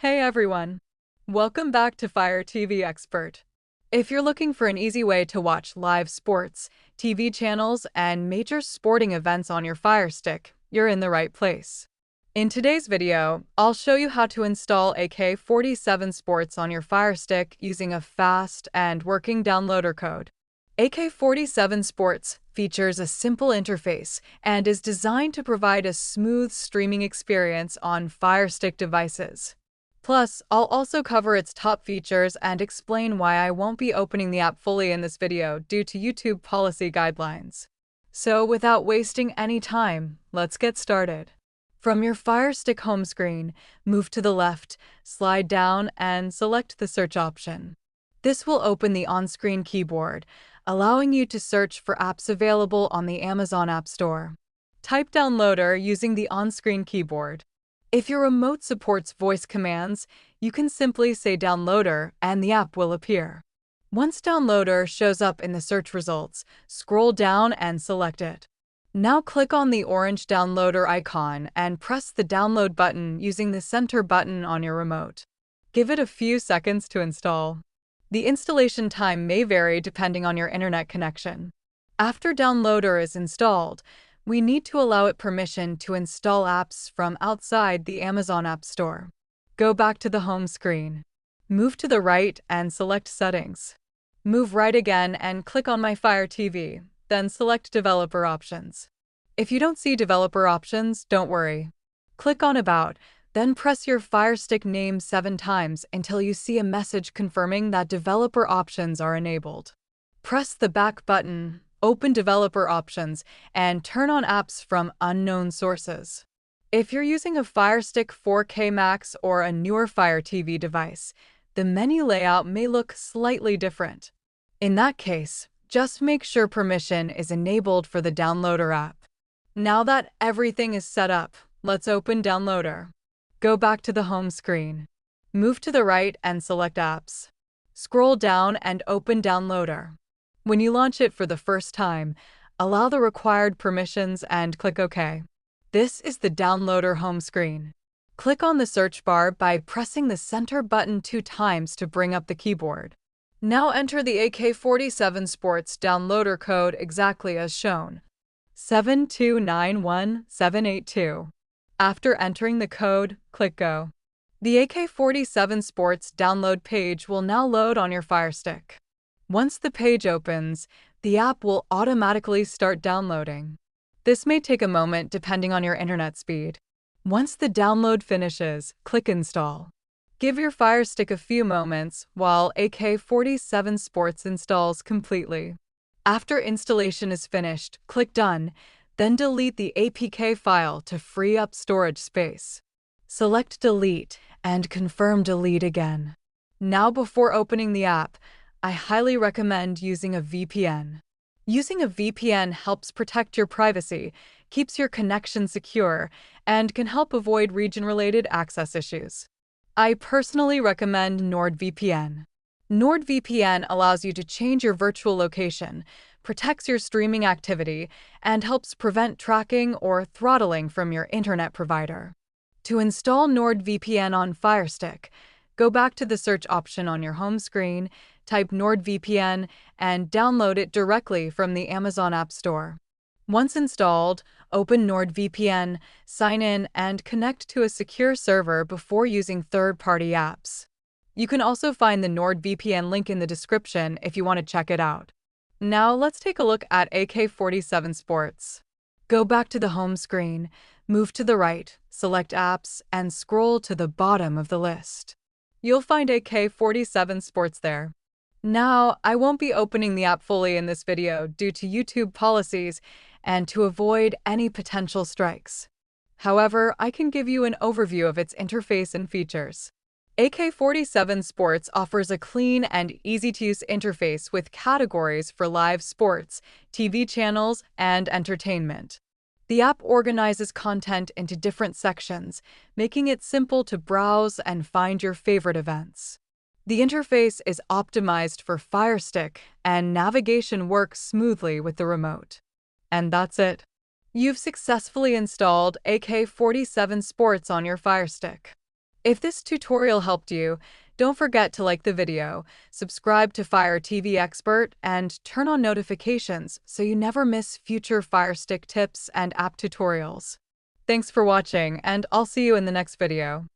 Hey everyone! Welcome back to Fire TV Expert. If you're looking for an easy way to watch live sports, TV channels, and major sporting events on your Fire Stick, you're in the right place. In today's video, I'll show you how to install AK47Sports on your Fire Stick using a fast and working downloader code. AK47Sports features a simple interface and is designed to provide a smooth streaming experience on Fire Stick devices. Plus, I'll also cover its top features and explain why I won't be opening the app fully in this video due to YouTube policy guidelines. So without wasting any time, let's get started. From your Fire Stick home screen, move to the left, slide down, and select the search option. This will open the on-screen keyboard, allowing you to search for apps available on the Amazon App Store. Type Downloader using the on-screen keyboard. If your remote supports voice commands, you can simply say Downloader and the app will appear. Once Downloader shows up in the search results, scroll down and select it. Now click on the orange Downloader icon and press the Download button using the center button on your remote. Give it a few seconds to install. The installation time may vary depending on your internet connection. After Downloader is installed, we need to allow it permission to install apps from outside the Amazon App Store. Go back to the home screen. Move to the right and select Settings. Move right again and click on My Fire TV, then select Developer Options. If you don't see Developer Options, don't worry. Click on About, then press your Fire Stick name 7 times until you see a message confirming that Developer Options are enabled. Press the back button, open Developer Options, and turn on apps from unknown sources. If you're using a Fire Stick 4K Max or a newer Fire TV device, the menu layout may look slightly different. In that case, just make sure permission is enabled for the Downloader app. Now that everything is set up, let's open Downloader. Go back to the home screen. Move to the right and select Apps. Scroll down and open Downloader. When you launch it for the first time, allow the required permissions and click OK. This is the Downloader home screen. Click on the search bar by pressing the center button 2 times to bring up the keyboard. Now enter the AK47Sports downloader code exactly as shown, 7291782. After entering the code, click Go. The AK47Sports download page will now load on your Fire Stick. Once the page opens, the app will automatically start downloading. This may take a moment depending on your internet speed. Once the download finishes, click Install. Give your Fire Stick a few moments while AK47Sports installs completely. After installation is finished, click Done, then delete the APK file to free up storage space. Select Delete and confirm Delete again. Now before opening the app, I highly recommend using a VPN. Using a VPN helps protect your privacy, keeps your connection secure, and can help avoid region-related access issues. I personally recommend NordVPN. NordVPN allows you to change your virtual location, protects your streaming activity, and helps prevent tracking or throttling from your internet provider. To install NordVPN on Fire Stick, go back to the search option on your home screen, type NordVPN, and download it directly from the Amazon App Store. Once installed, open NordVPN, sign in, and connect to a secure server before using third-party apps. You can also find the NordVPN link in the description if you want to check it out. Now let's take a look at AK47Sports. Go back to the home screen, move to the right, select Apps, and scroll to the bottom of the list. You'll find AK47Sports there. Now, I won't be opening the app fully in this video due to YouTube policies and to avoid any potential strikes. However, I can give you an overview of its interface and features. AK47Sports offers a clean and easy-to-use interface with categories for live sports, TV channels, and entertainment. The app organizes content into different sections, making it simple to browse and find your favorite events. The interface is optimized for Fire Stick, and navigation works smoothly with the remote. And that's it. You've successfully installed AK47Sports on your Fire Stick. If this tutorial helped you, don't forget to like the video, subscribe to Fire TV Expert, and turn on notifications so you never miss future FireStick tips and app tutorials. Thanks for watching, and I'll see you in the next video.